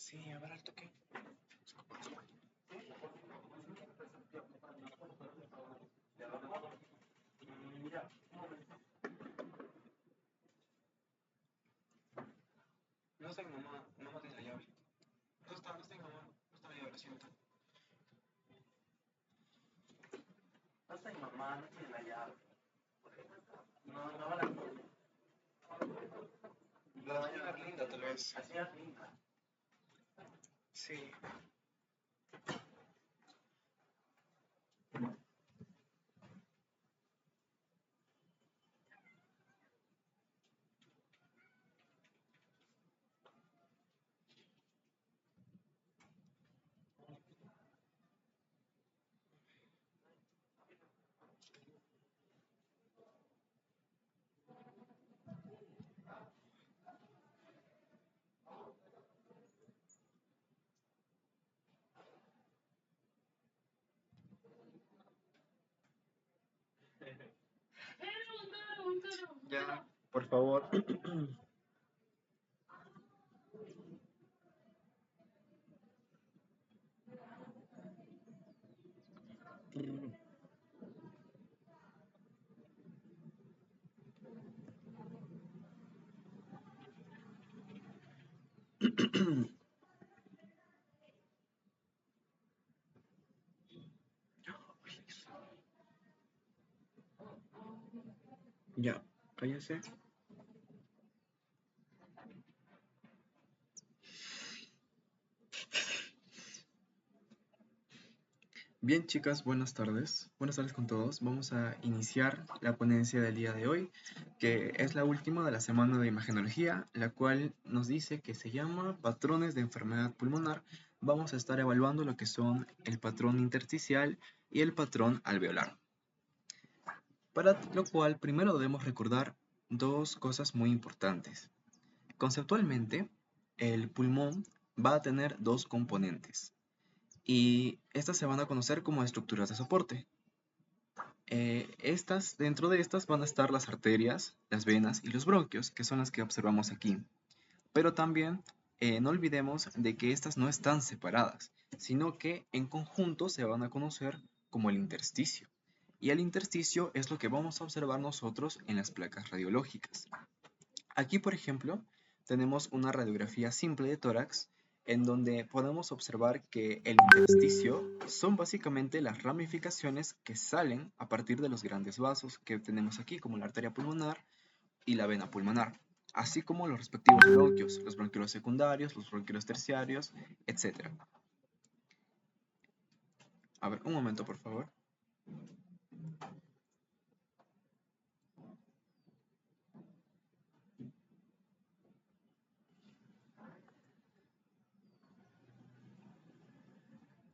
Sí, a ver al toque. No está mi mamá, mamá tiene la llave. No está mi mamá, no está la llave, lo siento. No está mi mamá, no tiene la llave. No, no la tiene. La señora Linda, tal vez. La señora Linda. Sí. Ya, por favor. Ya, cállese. Bien, chicas, buenas tardes. Buenas tardes con todos. Vamos a iniciar la ponencia del día de hoy, que es la última de la semana de imagenología, la cual nos dice que se llama patrones de enfermedad pulmonar. Vamos a estar evaluando lo que son el patrón intersticial y el patrón alveolar. Para lo cual, primero debemos recordar dos cosas muy importantes. Conceptualmente, el pulmón va a tener dos componentes y estas se van a conocer como estructuras de soporte. Dentro de estas van a estar las arterias, las venas y los bronquios, que son las que observamos aquí. Pero también no olvidemos de que estas no están separadas, sino que en conjunto se van a conocer como el intersticio. Y el intersticio es lo que vamos a observar nosotros en las placas radiológicas. Aquí, por ejemplo, tenemos una radiografía simple de tórax en donde podemos observar que el intersticio son básicamente las ramificaciones que salen a partir de los grandes vasos que tenemos aquí, como la arteria pulmonar y la vena pulmonar, así como los respectivos bronquios, los bronquiolos secundarios, los bronquiolos terciarios, etc. A ver, un momento, por favor.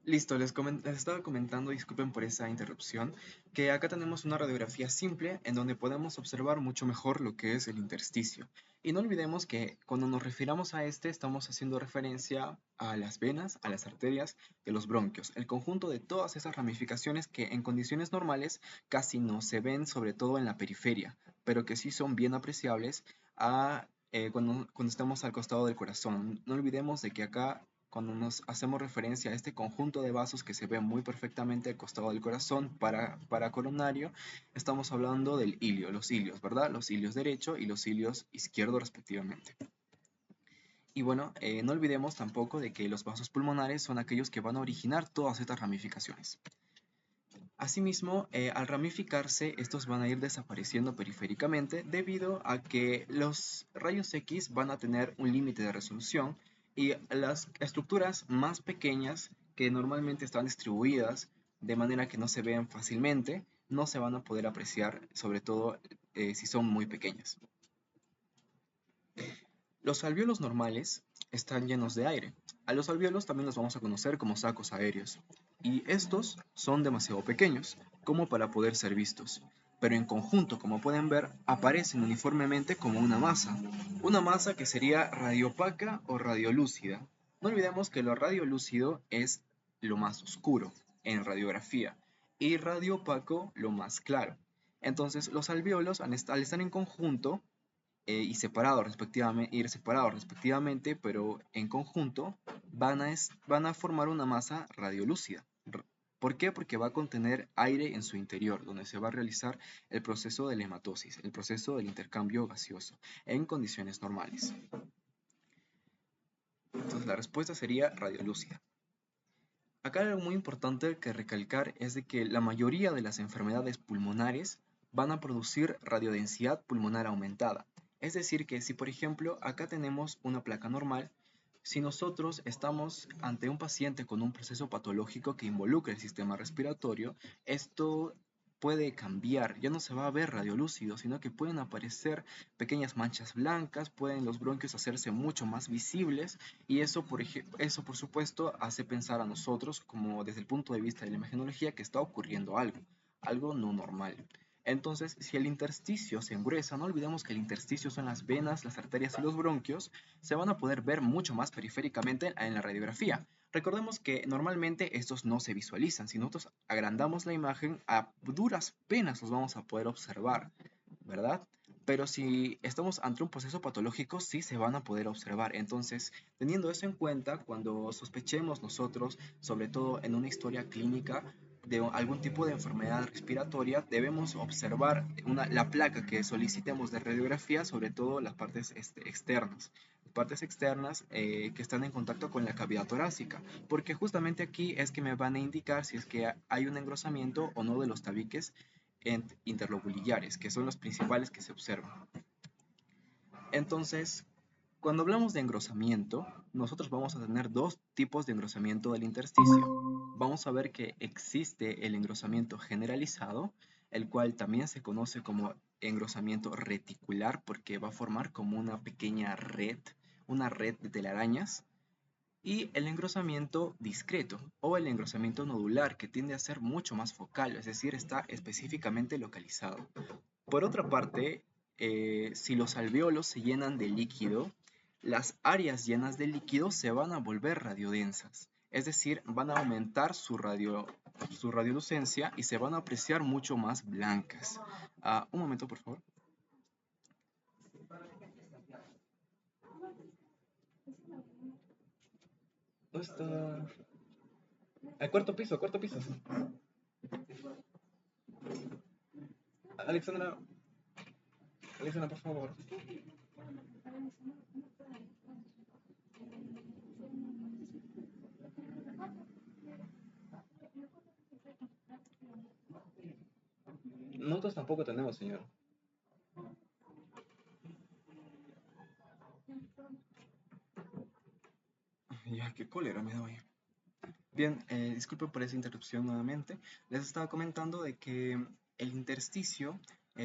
Listo, les estaba comentando, disculpen por esa interrupción, que acá tenemos una radiografía simple en donde podemos observar mucho mejor lo que es el intersticio. Y no olvidemos que cuando nos refiramos a este, estamos haciendo referencia a las venas, a las arterias y a los bronquios, el conjunto de todas esas ramificaciones que en condiciones normales casi no se ven, sobre todo en la periferia, pero que sí son bien apreciables cuando estamos al costado del corazón. No olvidemos de que acá cuando nos hacemos referencia a este conjunto de vasos que se ve muy perfectamente al costado del corazón para coronario, estamos hablando del ilio, los ilios, ¿verdad? Los ilios derecho y los ilios izquierdo respectivamente. Y bueno, no olvidemos tampoco de que los vasos pulmonares son aquellos que van a originar todas estas ramificaciones. Asimismo, al ramificarse, estos van a ir desapareciendo periféricamente debido a que los rayos X van a tener un límite de resolución y las estructuras más pequeñas que normalmente están distribuidas de manera que no se vean fácilmente, no se van a poder apreciar, sobre todo si son muy pequeñas. Los alvéolos normales están llenos de aire. A los alvéolos también los vamos a conocer como sacos aéreos. Y estos son demasiado pequeños como para poder ser vistos. Pero en conjunto, como pueden ver, aparecen uniformemente como una masa. Una masa que sería radiopaca o radiolúcida. No olvidemos que lo radiolúcido es lo más oscuro en radiografía y radiopaco lo más claro. Entonces los alvéolos al estar en conjunto ir separados respectivamente, pero en conjunto van a formar una masa radiolúcida. ¿Por qué? Porque va a contener aire en su interior, donde se va a realizar el proceso de la hematosis, el proceso del intercambio gaseoso, en condiciones normales. Entonces la respuesta sería radiolúcida. Acá algo muy importante que recalcar es de que la mayoría de las enfermedades pulmonares van a producir radiodensidad pulmonar aumentada. Es decir que si por ejemplo acá tenemos una placa normal, si nosotros estamos ante un paciente con un proceso patológico que involucra el sistema respiratorio, esto puede cambiar, ya no se va a ver radiolúcido, sino que pueden aparecer pequeñas manchas blancas, pueden los bronquios hacerse mucho más visibles y eso por supuesto hace pensar a nosotros como desde el punto de vista de la imagenología que está ocurriendo algo no normal. Entonces, si el intersticio se engruesa, no olvidemos que el intersticio son las venas, las arterias y los bronquios, se van a poder ver mucho más periféricamente en la radiografía. Recordemos que normalmente estos no se visualizan. Si nosotros agrandamos la imagen, a duras penas los vamos a poder observar, ¿verdad? Pero si estamos ante un proceso patológico, sí se van a poder observar. Entonces, teniendo eso en cuenta, cuando sospechemos nosotros, sobre todo en una historia clínica, de algún tipo de enfermedad respiratoria, debemos observar la placa que solicitemos de radiografía, sobre todo las partes externas. Partes externas que están en contacto con la cavidad torácica, porque justamente aquí es que me van a indicar si es que hay un engrosamiento o no de los tabiques interlobulillares, que son los principales que se observan. Entonces, cuando hablamos de engrosamiento, nosotros vamos a tener dos tipos de engrosamiento del intersticio. Vamos a ver que existe el engrosamiento generalizado, el cual también se conoce como engrosamiento reticular porque va a formar como una red de telarañas, y el engrosamiento discreto o el engrosamiento nodular que tiende a ser mucho más focal, es decir, está específicamente localizado. Por otra parte, si los alvéolos se llenan de líquido, las áreas llenas de líquido se van a volver radiodensas, es decir, van a aumentar su radiolucencia y se van a apreciar mucho más blancas. Un momento, por favor. ¿Dónde está? Al cuarto piso, cuarto piso. Alexandra, Alexandra, por favor. Nosotros tampoco tenemos, señor. Ya, qué cólera me da hoy. Bien, disculpe por esa interrupción nuevamente. Les estaba comentando de que el intersticio,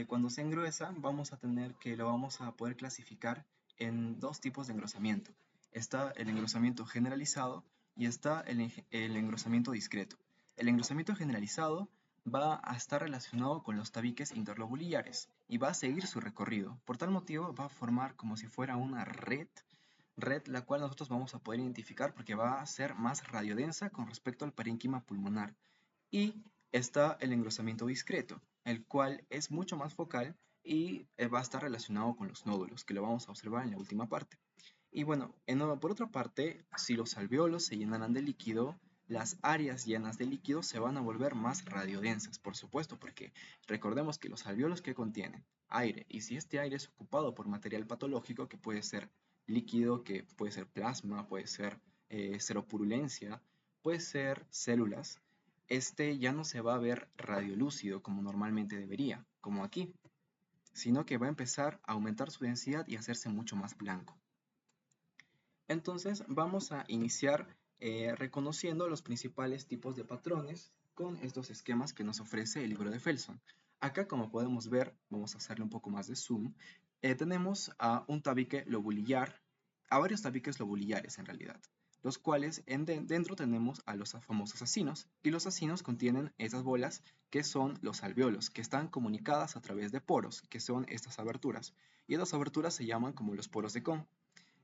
cuando se engruesa, lo vamos a poder clasificar en dos tipos de engrosamiento. Está el engrosamiento generalizado y está el engrosamiento discreto. El engrosamiento generalizado va a estar relacionado con los tabiques interlobulillares y va a seguir su recorrido. Por tal motivo, va a formar como si fuera una red la cual nosotros vamos a poder identificar porque va a ser más radiodensa con respecto al parénquima pulmonar. Y está el engrosamiento discreto, el cual es mucho más focal y va a estar relacionado con los nódulos, que lo vamos a observar en la última parte. Y bueno, por otra parte, si los alvéolos se llenarán de líquido, las áreas llenas de líquido se van a volver más radiodensas, por supuesto, porque recordemos que los alvéolos que contienen aire, y si este aire es ocupado por material patológico, que puede ser líquido, que puede ser plasma, puede ser seropurulencia, puede ser células, este ya no se va a ver radiolúcido como normalmente debería, como aquí, sino que va a empezar a aumentar su densidad y hacerse mucho más blanco. Entonces vamos a iniciar reconociendo los principales tipos de patrones con estos esquemas que nos ofrece el libro de Felson. Acá, como podemos ver, vamos a hacerle un poco más de zoom, tenemos a un tabique lobulillar, a varios tabiques lobulillares en realidad, los cuales dentro tenemos a los famosos acinos, y los acinos contienen esas bolas que son los alvéolos, que están comunicadas a través de poros, que son estas aberturas, y estas aberturas se llaman como los poros de Kohn.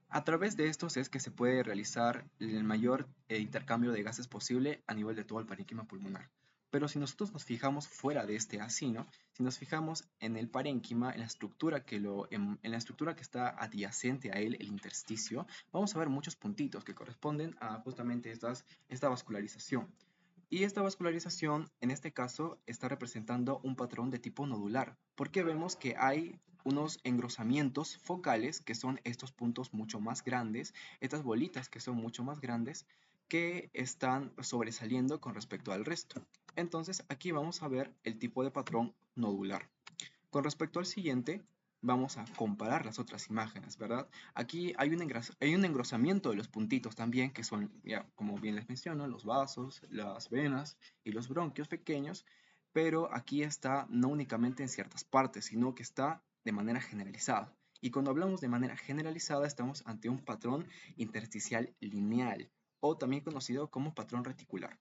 A través de estos es que se puede realizar el mayor intercambio de gases posible a nivel de todo el parénquima pulmonar. Pero si nosotros nos fijamos fuera de este acino, si nos fijamos en el parénquima, en la estructura en la estructura que está adyacente a él, el intersticio, vamos a ver muchos puntitos que corresponden a justamente esta vascularización. Y esta vascularización, en este caso, está representando un patrón de tipo nodular, porque vemos que hay unos engrosamientos focales, que son estos puntos mucho más grandes, estas bolitas que son mucho más grandes, que están sobresaliendo con respecto al resto. Entonces, aquí vamos a ver el tipo de patrón nodular. Con respecto al siguiente, vamos a comparar las otras imágenes, ¿verdad? Aquí hay un engrosamiento de los puntitos también, que son, ya, como bien les menciono, los vasos, las venas y los bronquios pequeños, pero aquí está no únicamente en ciertas partes, sino que está de manera generalizada. Y cuando hablamos de manera generalizada, estamos ante un patrón intersticial lineal, o también conocido como patrón reticular.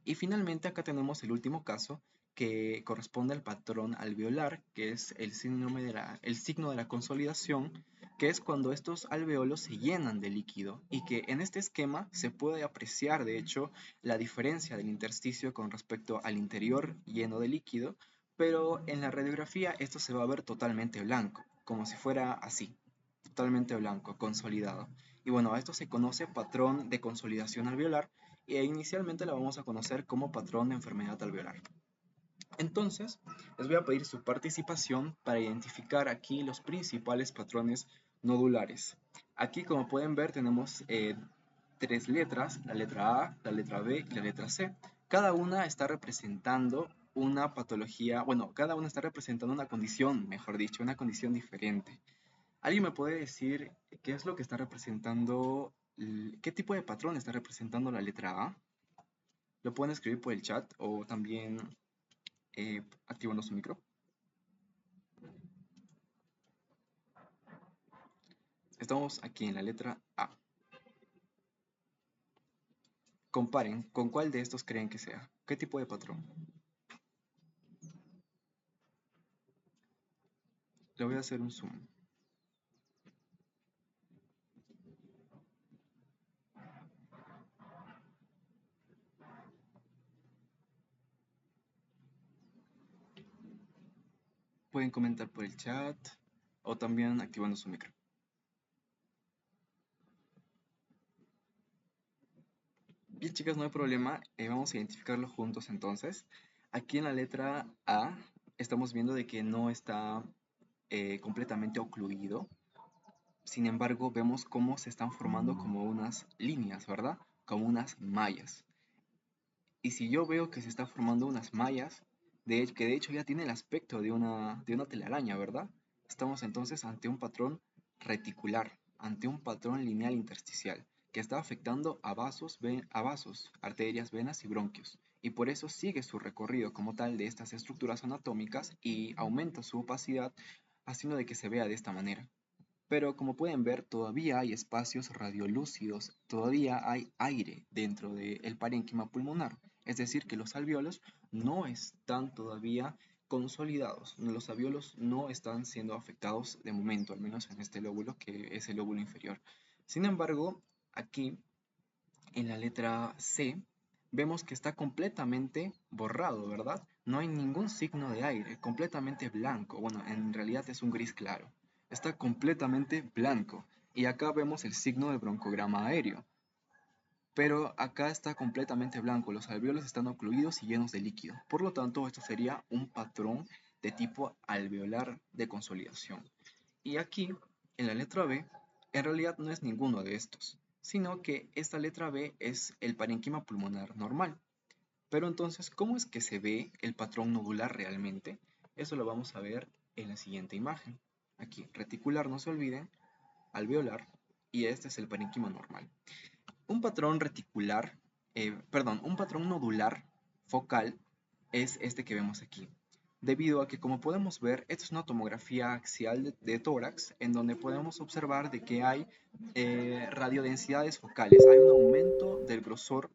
Y finalmente acá tenemos el último caso que corresponde al patrón alveolar, que es el signo de la consolidación, que es cuando estos alveolos se llenan de líquido y que en este esquema se puede apreciar de hecho la diferencia del intersticio con respecto al interior lleno de líquido, pero en la radiografía esto se va a ver totalmente blanco, como si fuera así, totalmente blanco, consolidado. Y bueno, a esto se conoce patrón de consolidación alveolar e inicialmente la vamos a conocer como patrón de enfermedad alveolar. Entonces, les voy a pedir su participación para identificar aquí los principales patrones nodulares. Aquí, como pueden ver, tenemos tres letras, la letra A, la letra B y la letra C. Cada una está representando una patología, bueno, cada una está representando una condición, mejor dicho, una condición diferente. ¿Alguien me puede decir qué es lo que está representando, qué tipo de patrón está representando la letra A? Lo pueden escribir por el chat o también activando su micro. Estamos aquí en la letra A. Comparen con cuál de estos creen que sea. ¿Qué tipo de patrón? Le voy a hacer un zoom. Pueden comentar por el chat o también activando su micro. Bien, chicas, no hay problema. Vamos a identificarlo juntos entonces. Aquí en la letra A estamos viendo de que no está completamente ocluido. Sin embargo, vemos cómo se están formando como unas líneas, ¿verdad? Como unas mallas. Y si yo veo que se está formando unas mallas, que de hecho ya tiene el aspecto de una telaraña, ¿verdad? Estamos entonces ante un patrón reticular, ante un patrón lineal intersticial, que está afectando a vasos, arterias, venas y bronquios. Y por eso sigue su recorrido como tal de estas estructuras anatómicas y aumenta su opacidad, haciendo de que se vea de esta manera. Pero como pueden ver, todavía hay espacios radiolúcidos, todavía hay aire dentro del parénquima pulmonar. Es decir, que los alvéolos no están todavía consolidados. Los alvéolos no están siendo afectados de momento, al menos en este lóbulo, que es el lóbulo inferior. Sin embargo, aquí en la letra C, vemos que está completamente borrado, ¿verdad? No hay ningún signo de aire, completamente blanco. Bueno, en realidad es un gris claro. Está completamente blanco. Y acá vemos el signo de broncograma aéreo. Pero acá está completamente blanco, los alvéolos están ocluidos y llenos de líquido. Por lo tanto, esto sería un patrón de tipo alveolar de consolidación. Y aquí, en la letra B, en realidad no es ninguno de estos, sino que esta letra B es el parénquima pulmonar normal. Pero entonces, ¿cómo es que se ve el patrón nodular realmente? Eso lo vamos a ver en la siguiente imagen. Aquí, reticular, no se olviden, alveolar, y este es el parénquima normal. Un patrón reticular, un patrón nodular focal es este que vemos aquí. Debido a que, como podemos ver, esta es una tomografía axial de tórax en donde podemos observar de que hay radiodensidades focales. Hay un aumento del grosor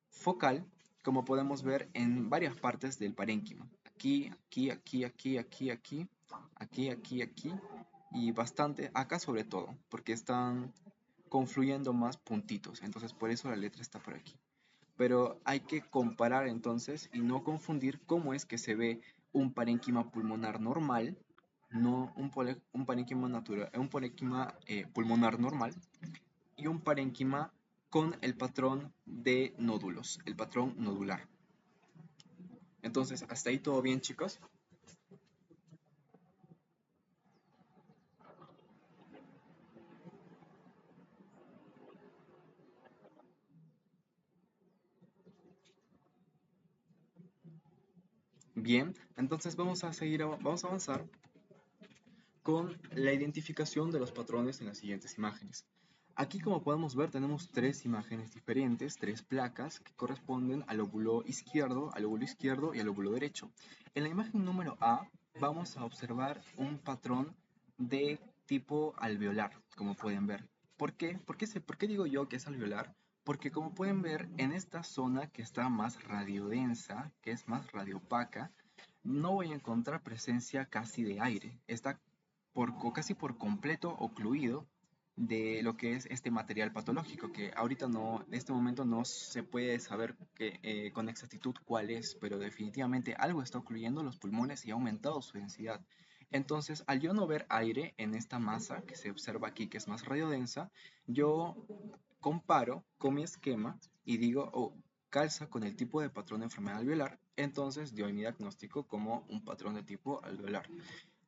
focal, como podemos ver en varias partes del parénquima. Aquí, aquí, aquí, aquí, aquí, aquí, aquí, aquí, aquí y bastante acá sobre todo, porque están confluyendo más puntitos, entonces por eso la letra está por aquí. pero hay que comparar entonces y no confundir cómo es que se ve un parénquima pulmonar normal, no un parénquima natural, un parénquima pulmonar normal y un parénquima con el patrón de nódulos, el patrón nodular. Entonces, hasta ahí todo bien, chicos. Bien, entonces vamos a avanzar con la identificación de los patrones en las siguientes imágenes. Aquí, como podemos ver, tenemos tres imágenes diferentes, tres placas que corresponden al óvulo izquierdo y al óvulo derecho. En la imagen número A vamos a observar un patrón de tipo alveolar, como pueden ver. ¿Por qué? ¿Por qué digo yo que es alveolar? Porque como pueden ver, en esta zona que está más radiodensa, que es más radiopaca, no voy a encontrar presencia casi de aire. Está casi por completo ocluido de lo que es este material patológico, que ahorita no, en este momento no se puede saber con exactitud cuál es, pero definitivamente algo está ocluyendo los pulmones y ha aumentado su densidad. Entonces, al yo no ver aire en esta masa que se observa aquí, que es más radiodensa, yo comparo con mi esquema y digo, oh, calza con el tipo de patrón de enfermedad alveolar, entonces doy mi diagnóstico como un patrón de tipo alveolar.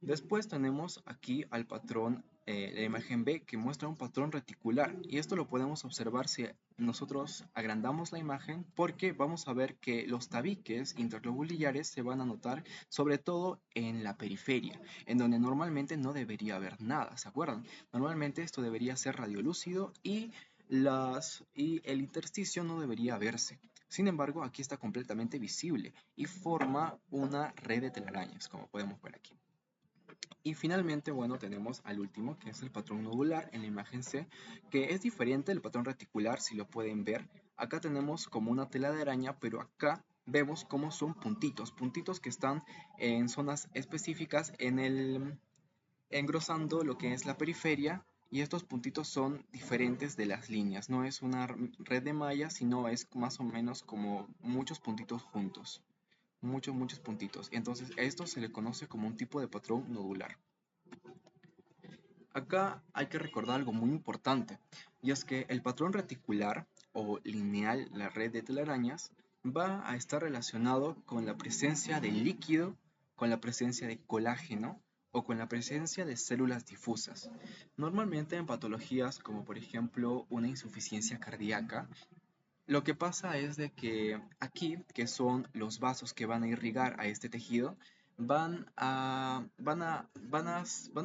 Después tenemos aquí al patrón, la imagen B, que muestra un patrón reticular. Y esto lo podemos observar si nosotros agrandamos la imagen, porque vamos a ver que los tabiques interlobuliares se van a notar sobre todo en la periferia, en donde normalmente no debería haber nada, ¿se acuerdan? Normalmente esto debería ser radiolúcido y el intersticio no debería verse. Sin embargo, aquí está completamente visible y forma una red de telarañas, como podemos ver aquí. Y finalmente, bueno, tenemos al último, que es el patrón nodular en la imagen C, que es diferente del patrón reticular, si lo pueden ver. Acá tenemos como una tela de araña, pero acá vemos cómo son puntitos, puntitos que están en zonas específicas engrosando lo que es la periferia, y estos puntitos son diferentes de las líneas. No es una red de mallas, sino es más o menos como muchos puntitos juntos. Muchos puntitos. Entonces, a esto se le conoce como un tipo de patrón nodular. Acá hay que recordar algo muy importante, y es que el patrón reticular o lineal, la red de telarañas, va a estar relacionado con la presencia de líquido, con la presencia de colágeno o con la presencia de células difusas. Normalmente en patologías como por ejemplo una insuficiencia cardíaca, lo que pasa es de que aquí, que son los vasos que van a irrigar a este tejido, van a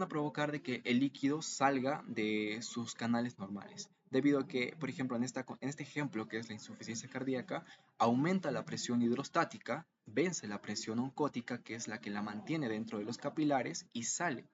provocar de que el líquido salga de sus canales normales. Debido a que, por ejemplo, en este ejemplo que es la insuficiencia cardíaca, aumenta la presión hidrostática, vence la presión oncótica, que es la que la mantiene dentro de los capilares, y sale.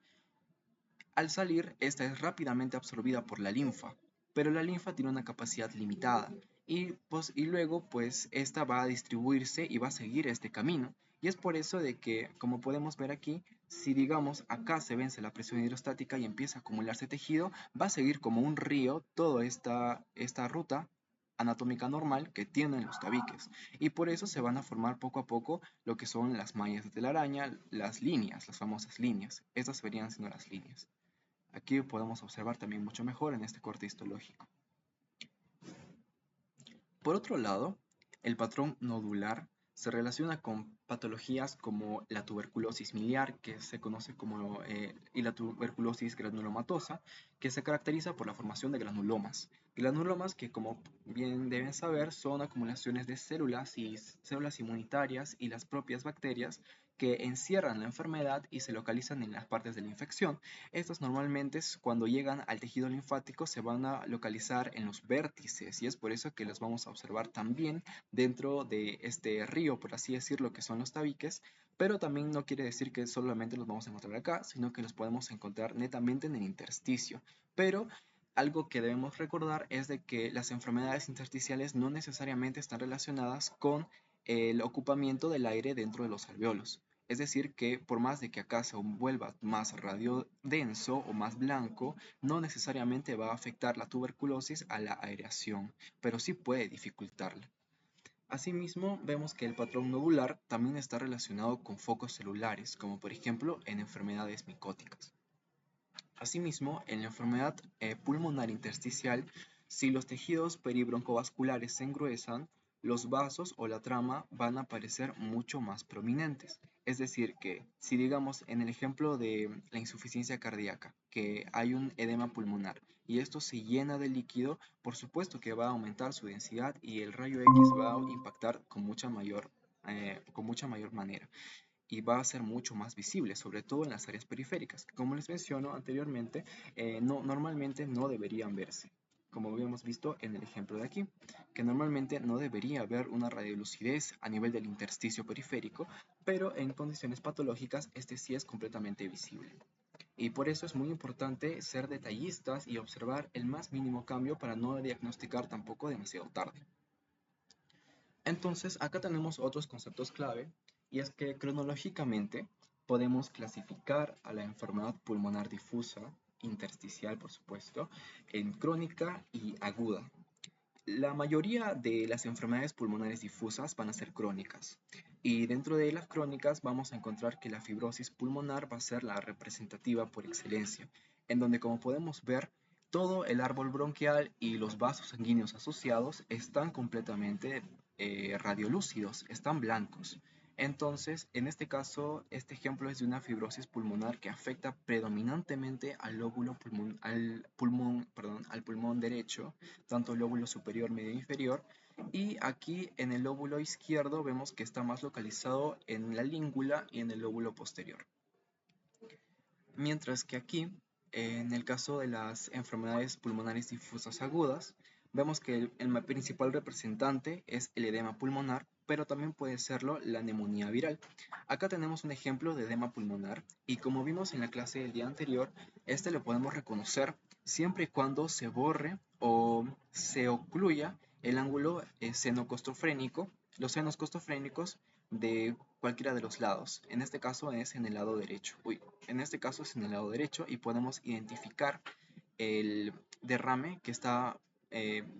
Al salir, esta es rápidamente absorbida por la linfa, pero la linfa tiene una capacidad limitada y luego pues esta va a distribuirse y va a seguir este camino. Y es por eso de que, como podemos ver aquí, si digamos acá se vence la presión hidrostática y empieza a acumularse tejido, va a seguir como un río toda esta ruta anatómica normal que tienen los tabiques. Y por eso se van a formar poco a poco lo que son las mallas de telaraña, las líneas, las famosas líneas. Estas verían siendo las líneas. Aquí podemos observar también mucho mejor en este corte histológico. Por otro lado, el patrón nodular se relaciona con patologías como la tuberculosis miliar, que se conoce como, y la tuberculosis granulomatosa, que se caracteriza por la formación de granulomas. Granulomas que, como bien deben saber, son acumulaciones de células y células inmunitarias y las propias bacterias que encierran la enfermedad y se localizan en las partes de la infección. Estos normalmente cuando llegan al tejido linfático se van a localizar en los vértices y es por eso que los vamos a observar también dentro de este río, por así decirlo, que son los tabiques, pero también no quiere decir que solamente los vamos a encontrar acá, sino que los podemos encontrar netamente en el intersticio. Pero algo que debemos recordar es de que las enfermedades intersticiales no necesariamente están relacionadas con el ocupamiento del aire dentro de los alveolos. Es decir, que por más de que acá se vuelva más radiodenso o más blanco, no necesariamente va a afectar la tuberculosis a la aireación, pero sí puede dificultarla. Asimismo, vemos que el patrón nodular también está relacionado con focos celulares, como por ejemplo en enfermedades micóticas. Asimismo, en la enfermedad pulmonar intersticial, si los tejidos peribroncovasculares se engruesan, los vasos o la trama van a aparecer mucho más prominentes. Es decir, que si digamos en el ejemplo de la insuficiencia cardíaca, que hay un edema pulmonar y esto se llena de líquido, por supuesto que va a aumentar su densidad y el rayo X va a impactar con mucha mayor manera y va a ser mucho más visible, sobre todo en las áreas periféricas, que como les menciono anteriormente, normalmente no deberían verse, como habíamos visto en el ejemplo de aquí, que normalmente no debería haber una radiolucidez a nivel del intersticio periférico, pero en condiciones patológicas este sí es completamente visible. Y por eso es muy importante ser detallistas y observar el más mínimo cambio para no diagnosticar tampoco demasiado tarde. Entonces, acá tenemos otros conceptos clave, y es que cronológicamente podemos clasificar a la enfermedad pulmonar difusa, intersticial por supuesto, en crónica y aguda. La mayoría de las enfermedades pulmonares difusas van a ser crónicas, y dentro de las crónicas vamos a encontrar que la fibrosis pulmonar va a ser la representativa por excelencia, en donde como podemos ver, todo el árbol bronquial y los vasos sanguíneos asociados están completamente radiolúcidos, están blancos. Entonces, en este caso, este ejemplo es de una fibrosis pulmonar que afecta predominantemente al al pulmón derecho, tanto el lóbulo superior, medio e inferior, y aquí en el lóbulo izquierdo vemos que está más localizado en la língula y en el lóbulo posterior. Mientras que aquí, en el caso de las enfermedades pulmonares difusas agudas, vemos que el principal representante es el edema pulmonar, pero también puede serlo la neumonía viral. Acá tenemos un ejemplo de edema pulmonar y como vimos en la clase del día anterior, este lo podemos reconocer siempre y cuando se borre o se ocluya el ángulo senocostofrénico, los senos costofrénicos de cualquiera de los lados. En este caso es en el lado derecho. En este caso es en el lado derecho y podemos identificar el derrame que está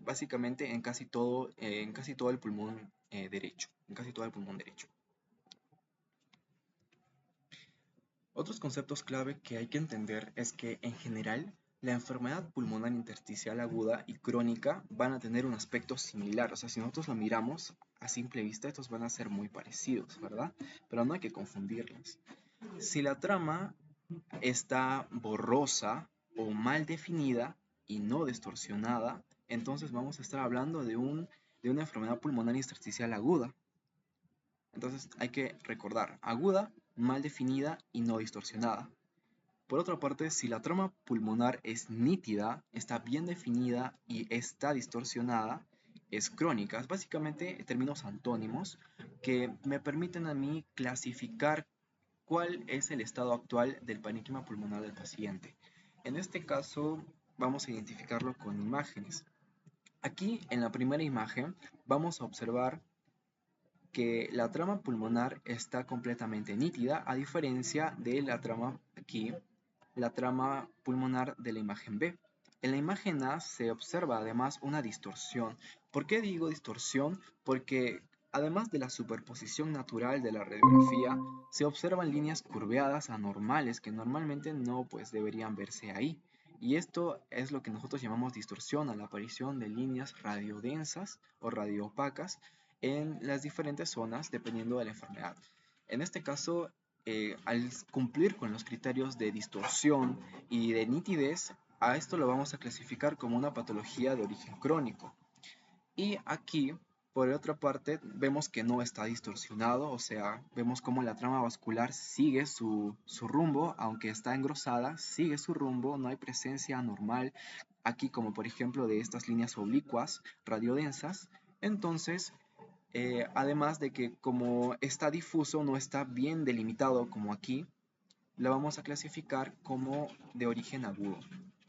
básicamente en casi todo el pulmón derecho. En casi todo el pulmón derecho. Otros conceptos clave que hay que entender es que en general la enfermedad pulmonar intersticial aguda y crónica van a tener un aspecto similar. O sea, si nosotros lo miramos a simple vista, estos van a ser muy parecidos, ¿verdad? Pero no hay que confundirlos. Si la trama está borrosa o mal definida y no distorsionada, entonces vamos a estar hablando de una enfermedad pulmonar intersticial aguda. Entonces hay que recordar, aguda, mal definida y no distorsionada. Por otra parte, si la trama pulmonar es nítida, está bien definida y está distorsionada, es crónica. Es básicamente términos antónimos que me permiten a mí clasificar cuál es el estado actual del parénquima pulmonar del paciente. En este caso, vamos a identificarlo con imágenes. Aquí, en la primera imagen, vamos a observar que la trama pulmonar está completamente nítida, a diferencia de la trama aquí, la trama pulmonar de la imagen B. En la imagen A se observa además una distorsión. ¿Por qué digo distorsión? Porque además de la superposición natural de la radiografía, se observan líneas curveadas anormales que normalmente no pues deberían verse ahí. Y esto es lo que nosotros llamamos distorsión a la aparición de líneas radiodensas o radioopacas en las diferentes zonas dependiendo de la enfermedad. En este caso, al cumplir con los criterios de distorsión y de nitidez, a esto lo vamos a clasificar como una patología de origen crónico. Y aquí, por otra parte, vemos que no está distorsionado, o sea, vemos como la trama vascular sigue su rumbo, aunque está engrosada, sigue su rumbo, no hay presencia anormal aquí, como por ejemplo de estas líneas oblicuas radiodensas. Entonces, además de que como está difuso, no está bien delimitado como aquí, lo vamos a clasificar como de origen agudo.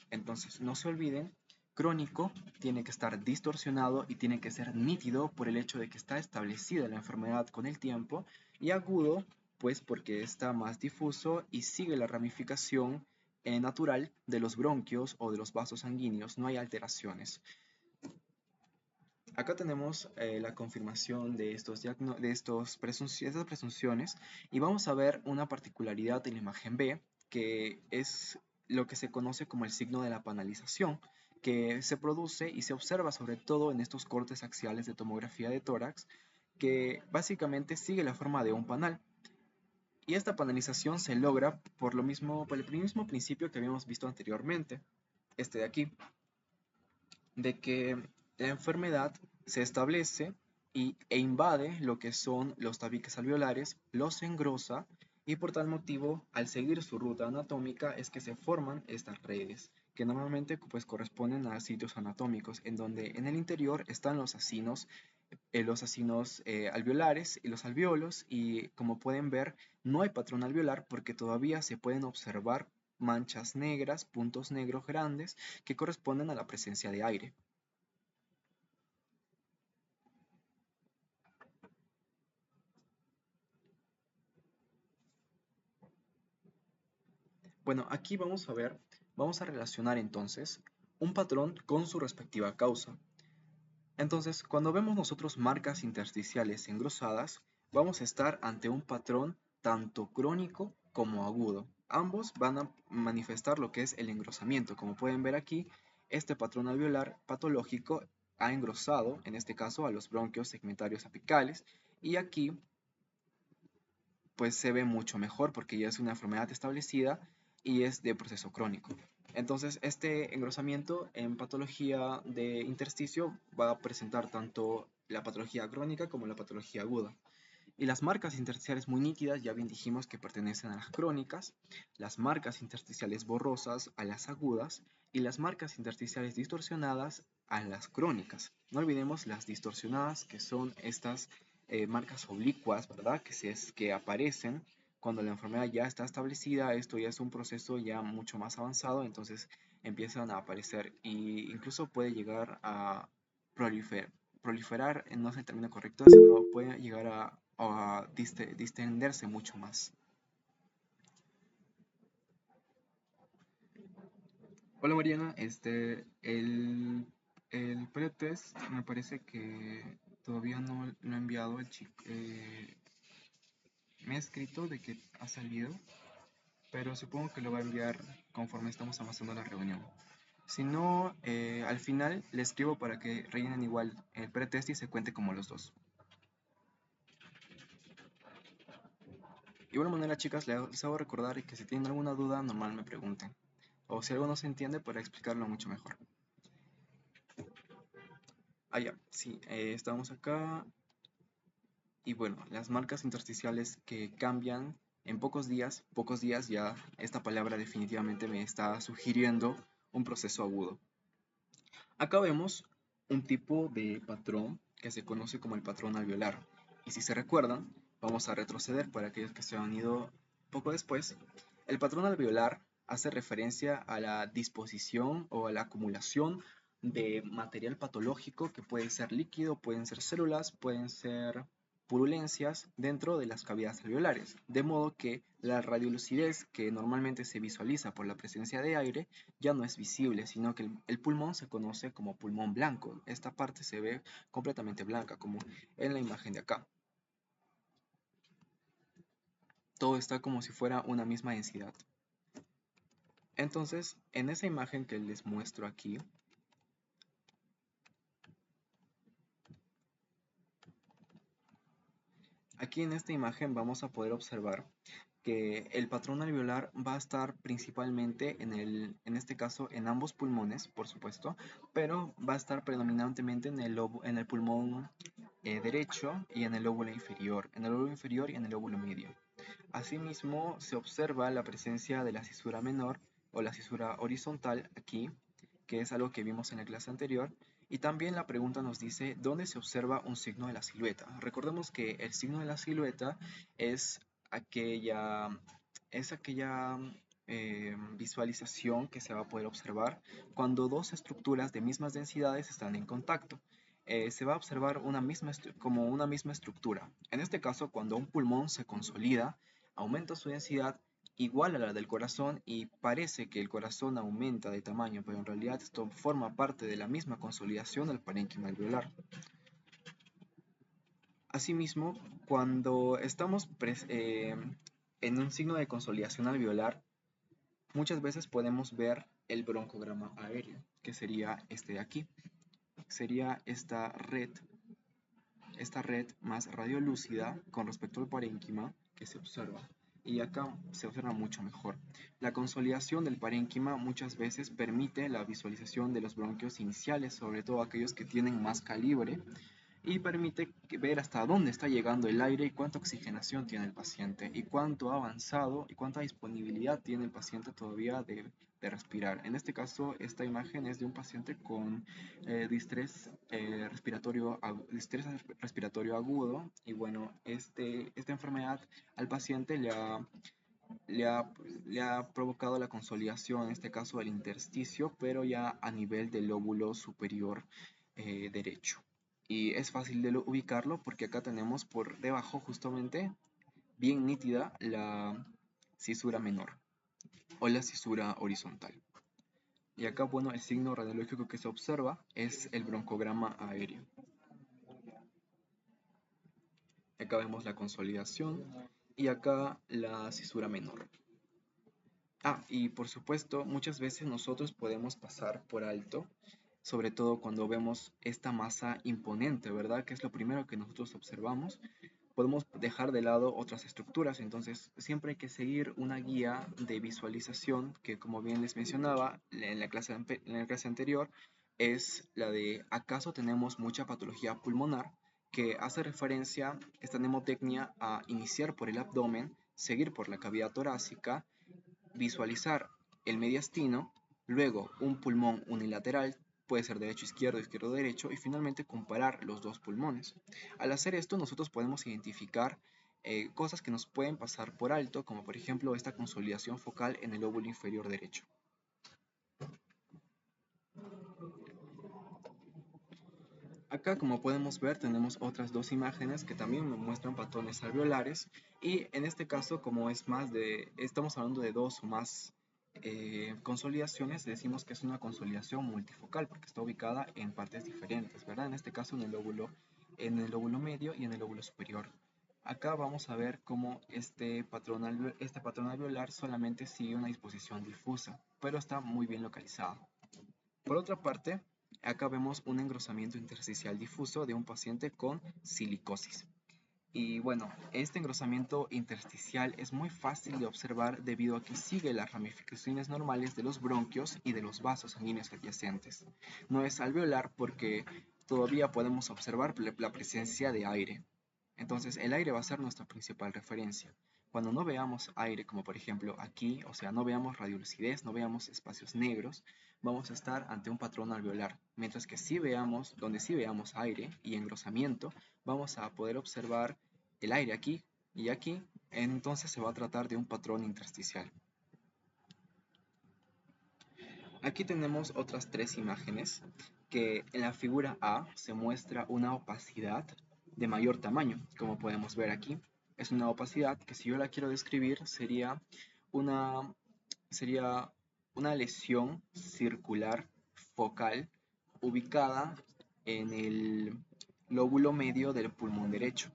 Entonces, no se olviden, crónico tiene que estar distorsionado y tiene que ser nítido por el hecho de que está establecida la enfermedad con el tiempo, y agudo, pues porque está más difuso y sigue la ramificación natural de los bronquios o de los vasos sanguíneos, no hay alteraciones. acá tenemos la confirmación de estas presunciones y vamos a ver una particularidad en la imagen B, que es lo que se conoce como el signo de la panalización, que se produce y se observa sobre todo en estos cortes axiales de tomografía de tórax, que básicamente sigue la forma de un panal. Y esta panalización se logra por el mismo principio que habíamos visto anteriormente, este de aquí, de que la enfermedad se establece e invade lo que son los tabiques alveolares, los engrosa y por tal motivo, al seguir su ruta anatómica, es que se forman estas redes, que normalmente pues corresponden a sitios anatómicos, en donde en el interior están los acinos alveolares y los alveolos, y como pueden ver, no hay patrón alveolar porque todavía se pueden observar manchas negras, puntos negros grandes, que corresponden a la presencia de aire. Bueno, aquí vamos a relacionar entonces un patrón con su respectiva causa. Entonces, cuando vemos nosotros marcas intersticiales engrosadas, vamos a estar ante un patrón tanto crónico como agudo. Ambos van a manifestar lo que es el engrosamiento. Como pueden ver aquí, este patrón alveolar patológico ha engrosado, en este caso, a los bronquios segmentarios apicales, y aquí pues se ve mucho mejor porque ya es una enfermedad establecida y es de proceso crónico. Entonces, este engrosamiento en patología de intersticio va a presentar tanto la patología crónica como la patología aguda. Y las marcas intersticiales muy nítidas, ya bien dijimos que pertenecen a las crónicas, las marcas intersticiales borrosas a las agudas y las marcas intersticiales distorsionadas a las crónicas. No olvidemos las distorsionadas, que son estas marcas oblicuas, ¿verdad? Que aparecen cuando la enfermedad ya está establecida. Esto ya es un proceso ya mucho más avanzado, entonces empiezan a aparecer e incluso puede llegar a proliferar, no es el término correcto, sino puede llegar a distenderse mucho más. Hola Mariana, el pretest me parece que todavía no lo he enviado el chico. Me ha escrito de que ha salido, pero supongo que lo va a enviar conforme estamos avanzando la reunión. Si no, al final le escribo para que rellenen igual el pretest y se cuente como los dos. De igual manera, chicas, les hago recordar que si tienen alguna duda, normal me pregunten. O si algo no se entiende, para explicarlo mucho mejor. Ah, ya, sí, estamos acá. Y bueno, las marcas intersticiales que cambian en pocos días ya esta palabra definitivamente me está sugiriendo un proceso agudo. Acá vemos un tipo de patrón que se conoce como el patrón alveolar. Y si se recuerdan, vamos a retroceder para aquellos que se han ido poco después. El patrón alveolar hace referencia a la disposición o a la acumulación de material patológico que puede ser líquido, pueden ser células, pueden ser purulencias dentro de las cavidades alveolares, de modo que la radiolucidez que normalmente se visualiza por la presencia de aire ya no es visible, sino que el pulmón se conoce como pulmón blanco. Esta parte se ve completamente blanca, como en la imagen de acá. Todo está como si fuera una misma densidad. Entonces, en esa imagen que les muestro aquí, en esta imagen vamos a poder observar que el patrón alveolar va a estar principalmente en este caso en ambos pulmones, por supuesto, pero va a estar predominantemente en el pulmón derecho y en el lóbulo inferior, y en el lóbulo medio. Asimismo, se observa la presencia de la cisura menor o la cisura horizontal aquí, que es algo que vimos en la clase anterior, y también la pregunta nos dice dónde se observa un signo de la silueta. Recordemos que el signo de la silueta es aquella, visualización que se va a poder observar cuando dos estructuras de mismas densidades están en contacto. Se va a observar como una misma estructura. En este caso, cuando un pulmón se consolida, aumenta su densidad igual a la del corazón y parece que el corazón aumenta de tamaño, pero en realidad esto forma parte de la misma consolidación del parénquima alveolar. Asimismo, cuando estamos en un signo de consolidación alveolar, muchas veces podemos ver el broncograma aéreo, que sería este de aquí. Sería esta red más radiolúcida con respecto al parénquima que se observa. Y acá se observa mucho mejor. La consolidación del parénquima muchas veces permite la visualización de los bronquios iniciales, sobre todo aquellos que tienen más calibre, y permite ver hasta dónde está llegando el aire y cuánta oxigenación tiene el paciente y cuánto ha avanzado y cuánta disponibilidad tiene el paciente todavía respirar. En este caso, esta imagen es de un paciente con distrés respiratorio agudo y bueno, esta enfermedad al paciente le ha, le ha provocado la consolidación, en este caso del intersticio, pero ya a nivel del lóbulo superior derecho. Y es fácil de ubicarlo porque acá tenemos por debajo justamente bien nítida la cisura menor o la cisura horizontal. Y acá, bueno, el signo radiológico que se observa es el broncograma aéreo. Acá vemos la consolidación y acá la cisura menor. Y por supuesto, muchas veces nosotros podemos pasar por alto, sobre todo cuando vemos esta masa imponente, ¿verdad? Que es lo primero que nosotros observamos. Podemos dejar de lado otras estructuras, entonces siempre hay que seguir una guía de visualización que, como bien les mencionaba en la clase anterior, es la de ¿acaso tenemos mucha patología pulmonar? Que hace referencia esta mnemotecnia a iniciar por el abdomen, seguir por la cavidad torácica, visualizar el mediastino, luego un pulmón unilateral, puede ser derecho-izquierdo, izquierdo-derecho, y finalmente comparar los dos pulmones. Al hacer esto, nosotros podemos identificar cosas que nos pueden pasar por alto, como por ejemplo esta consolidación focal en el lóbulo inferior derecho. Acá, como podemos ver, tenemos otras dos imágenes que también nos muestran patrones alveolares y en este caso, como estamos hablando de dos o más consolidaciones, decimos que es una consolidación multifocal porque está ubicada en partes diferentes, ¿verdad? En este caso en el lóbulo medio y en el lóbulo superior. Acá vamos a ver cómo este patrón alveolar solamente sigue una disposición difusa, pero está muy bien localizado. Por otra parte, acá vemos un engrosamiento intersticial difuso de un paciente con silicosis. Y bueno, este engrosamiento intersticial es muy fácil de observar debido a que sigue las ramificaciones normales de los bronquios y de los vasos sanguíneos adyacentes. No es alveolar porque todavía podemos observar la presencia de aire. Entonces, el aire va a ser nuestra principal referencia. Cuando no veamos aire, como por ejemplo aquí, o sea, no veamos radiolucidez, no veamos espacios negros, vamos a estar ante un patrón alveolar. Mientras que donde sí veamos aire y engrosamiento, vamos a poder observar el aire aquí y aquí, entonces se va a tratar de un patrón intersticial. Aquí tenemos otras tres imágenes que en la figura A se muestra una opacidad de mayor tamaño, como podemos ver aquí. Es una opacidad que si yo la quiero describir una, sería una lesión circular focal ubicada en el lóbulo medio del pulmón derecho.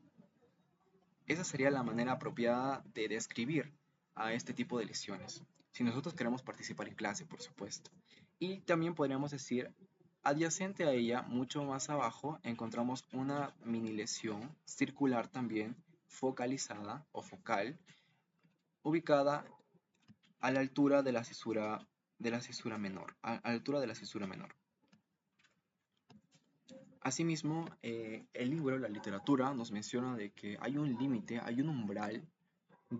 Esa sería la manera apropiada de describir a este tipo de lesiones, si nosotros queremos participar en clase, por supuesto. Y también podríamos decir, adyacente a ella, mucho más abajo, encontramos una mini lesión circular también, focalizada o focal, ubicada a la altura de la cisura menor, a la altura de la cisura menor. Asimismo, el libro, la literatura, nos menciona de que hay un límite, hay un umbral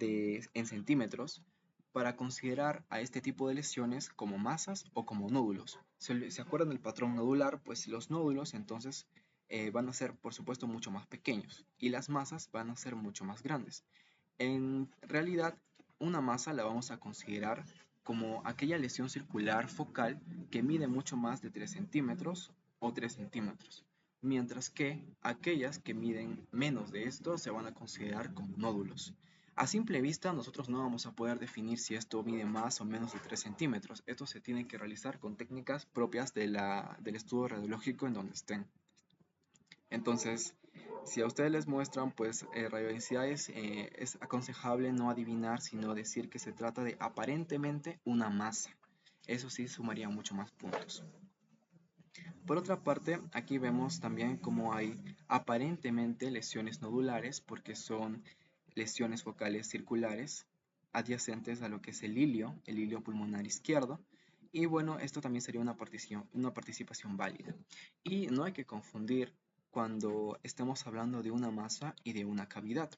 en centímetros para considerar a este tipo de lesiones como masas o como nódulos. ¿Se acuerdan del patrón nodular? Pues los nódulos entonces van a ser por supuesto mucho más pequeños y las masas van a ser mucho más grandes. En realidad, una masa la vamos a considerar como aquella lesión circular focal que mide mucho más de 3 centímetros o 3 centímetros, mientras que aquellas que miden menos de esto se van a considerar como nódulos. A simple vista, nosotros no vamos a poder definir si esto mide más o menos de 3 centímetros. Esto se tiene que realizar con técnicas propias del estudio radiológico en donde estén. Entonces, si a ustedes les muestran pues radiodensidades, es aconsejable no adivinar, sino decir que se trata de aparentemente una masa. Eso sí sumaría mucho más puntos. Por otra parte, aquí vemos también cómo hay aparentemente lesiones nodulares, porque son lesiones focales circulares adyacentes a lo que es el ilio pulmonar izquierdo. Y bueno, esto también sería una participación válida. Y no hay que confundir cuando estemos hablando de una masa y de una cavidad.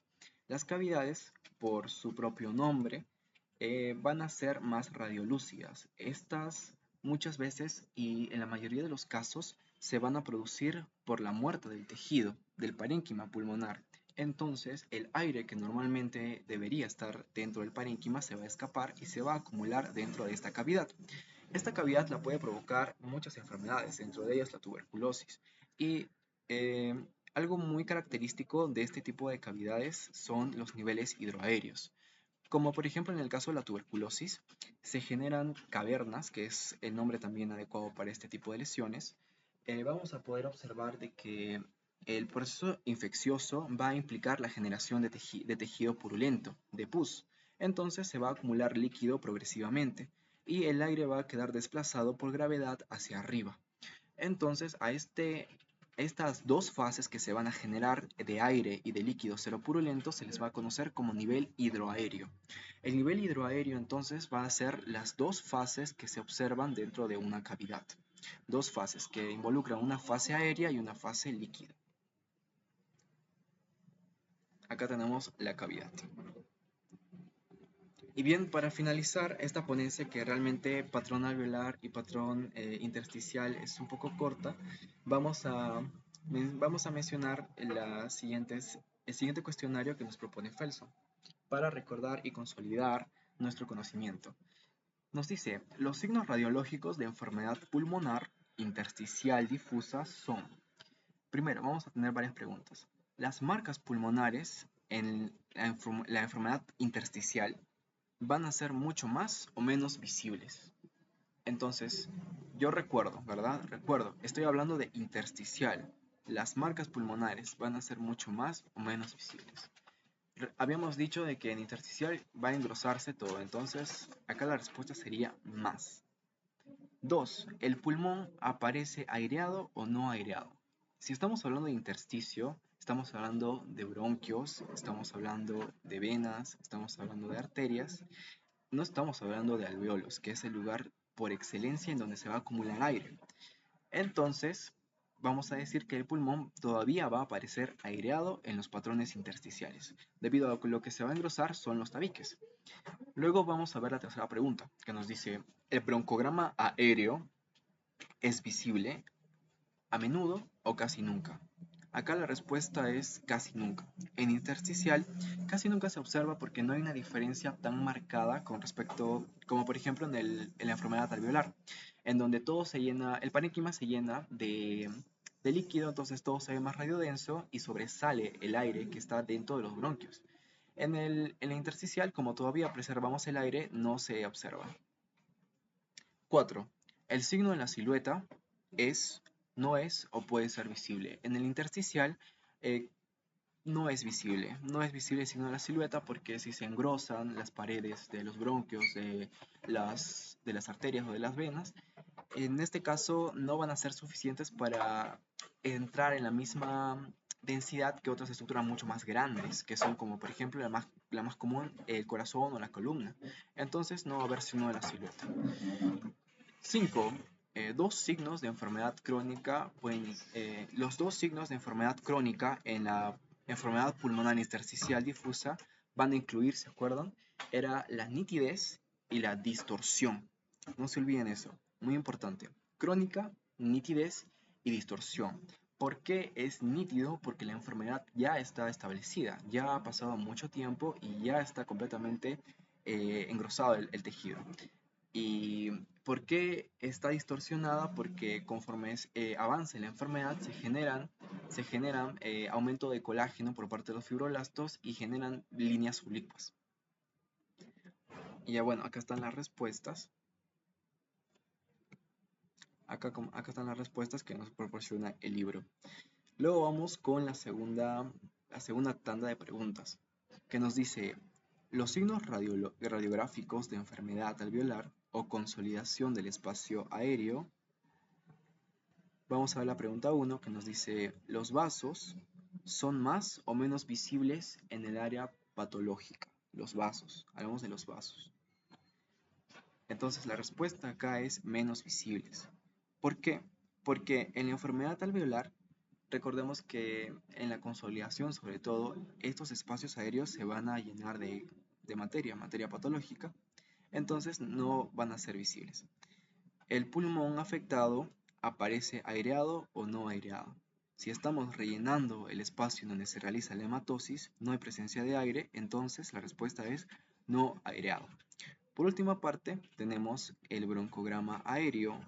Las cavidades, por su propio nombre, van a ser más radiolúcidas. Estas muchas veces y en la mayoría de los casos se van a producir por la muerte del tejido, del parénquima pulmonar. Entonces, el aire que normalmente debería estar dentro del parénquima se va a escapar y se va a acumular dentro de esta cavidad. Esta cavidad la puede provocar muchas enfermedades, dentro de ellas la tuberculosis. Y eh, algo muy característico de este tipo de cavidades son los niveles hidroaéreos. Como por ejemplo en el caso de la tuberculosis, se generan cavernas, que es el nombre también adecuado para este tipo de lesiones. Vamos a poder observar de que el proceso infeccioso va a implicar la generación de tejido purulento, de pus. Entonces se va a acumular líquido progresivamente y el aire va a quedar desplazado por gravedad hacia arriba. Entonces, estas dos fases que se van a generar de aire y de líquido cero purulento se les va a conocer como nivel hidroaéreo. El nivel hidroaéreo entonces va a ser las dos fases que se observan dentro de una cavidad. Dos fases que involucran una fase aérea y una fase líquida. Acá tenemos la cavidad. Y bien, para finalizar esta ponencia que realmente patrón alveolar y patrón intersticial es un poco corta, vamos a mencionar el siguiente cuestionario que nos propone Felson para recordar y consolidar nuestro conocimiento. Nos dice, los signos radiológicos de enfermedad pulmonar intersticial difusa son, primero, vamos a tener varias preguntas. Las marcas pulmonares en la enfermedad intersticial van a ser mucho más o menos visibles. Entonces, yo recuerdo, ¿verdad? Recuerdo, estoy hablando de intersticial. Las marcas pulmonares van a ser mucho más o menos visibles. Habíamos dicho de que en intersticial va a engrosarse todo, entonces acá la respuesta sería más. 2. ¿El pulmón aparece aireado o no aireado? Si estamos hablando de intersticio, estamos hablando de bronquios, estamos hablando de venas, estamos hablando de arterias, no estamos hablando de alveolos, que es el lugar por excelencia en donde se va a acumular aire. Entonces, vamos a decir que el pulmón todavía va a aparecer aireado en los patrones intersticiales, debido a que lo que se va a engrosar son los tabiques. Luego vamos a ver la tercera pregunta, que nos dice, ¿el broncograma aéreo es visible a menudo o casi nunca? Acá la respuesta es casi nunca. En intersticial casi nunca se observa porque no hay una diferencia tan marcada con respecto, como por ejemplo en la enfermedad alveolar, en donde todo se llena, el parénquima se llena de líquido, entonces todo se ve más radiodenso y sobresale el aire que está dentro de los bronquios. En la intersticial, como todavía preservamos el aire, no se observa. 4. El signo de la silueta es, no es o puede ser visible. En el intersticial eh, no es visible. No es visible el signo de la silueta porque si se engrosan las paredes de los bronquios, de las arterias o de las venas, en este caso no van a ser suficientes para entrar en la misma densidad que otras estructuras mucho más grandes, que son como por ejemplo la más común, el corazón o la columna. Entonces no va a haber signo de la silueta. 5. Dos signos de enfermedad crónica los dos signos de enfermedad crónica en la enfermedad pulmonar intersticial difusa van a incluir, ¿se acuerdan? Era la nitidez y la distorsión. No se olviden eso, muy importante. Crónica, nitidez y distorsión. ¿Por qué es nítido? Porque la enfermedad ya está establecida, ya ha pasado mucho tiempo y ya está completamente engrosado el tejido. ¿Y por qué está distorsionada? Porque conforme avance la enfermedad se generan aumento de colágeno por parte de los fibroblastos y generan líneas oblicuas. Y ya bueno, acá están las respuestas. Acá están las respuestas que nos proporciona el libro. Luego vamos con la segunda tanda de preguntas, que nos dice, los signos radiográficos de enfermedad alveolar o consolidación del espacio aéreo. Vamos a ver la pregunta 1, que nos dice, ¿los vasos son más o menos visibles en el área patológica? Los vasos, hablamos de los vasos. Entonces la respuesta acá es menos visibles. ¿Por qué? Porque en la enfermedad alveolar, recordemos que en la consolidación, sobre todo, estos espacios aéreos se van a llenar de materia patológica, entonces no van a ser visibles. El pulmón afectado aparece aireado o no aireado. Si estamos rellenando el espacio en donde se realiza la hematosis, no hay presencia de aire, entonces la respuesta es no aireado. Por última parte, tenemos el broncograma aéreo,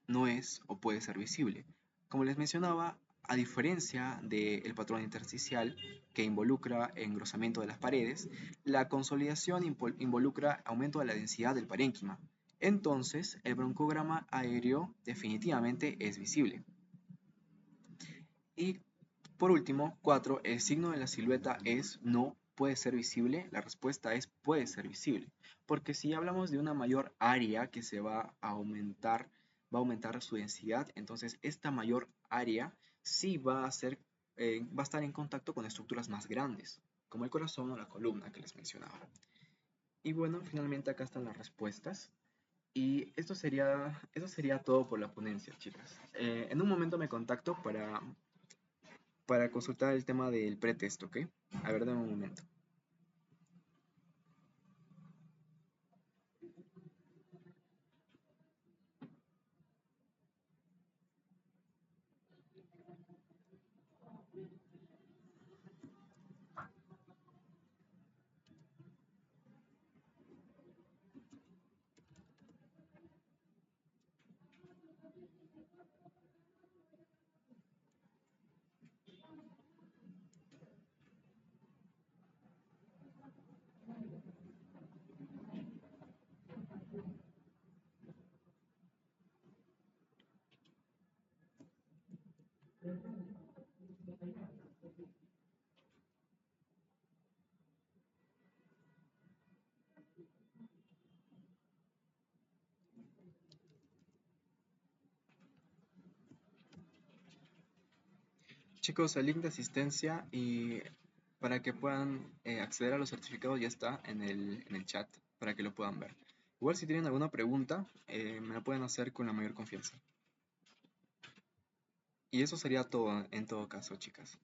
no es o puede ser visible. Como les mencionaba, a diferencia del patrón intersticial que involucra engrosamiento de las paredes, la consolidación involucra aumento de la densidad del parénquima. Entonces, el broncograma aéreo definitivamente es visible. Y por último, 4, el signo de la silueta es no puede ser visible. La respuesta es puede ser visible. Porque si hablamos de una mayor área que se va a aumentar su densidad, entonces esta mayor área sí va a estar en contacto con estructuras más grandes, como el corazón o la columna que les mencionaba. Y bueno, finalmente acá están las respuestas. Y eso sería todo por la ponencia, chicas. En un momento me contacto para consultar el tema del pretest, ¿ok? A ver, dame un momento. Chicos, el link de asistencia y para que puedan acceder a los certificados ya está en el chat para que lo puedan ver. Igual si tienen alguna pregunta, me la pueden hacer con la mayor confianza. Y eso sería todo en todo caso, chicas.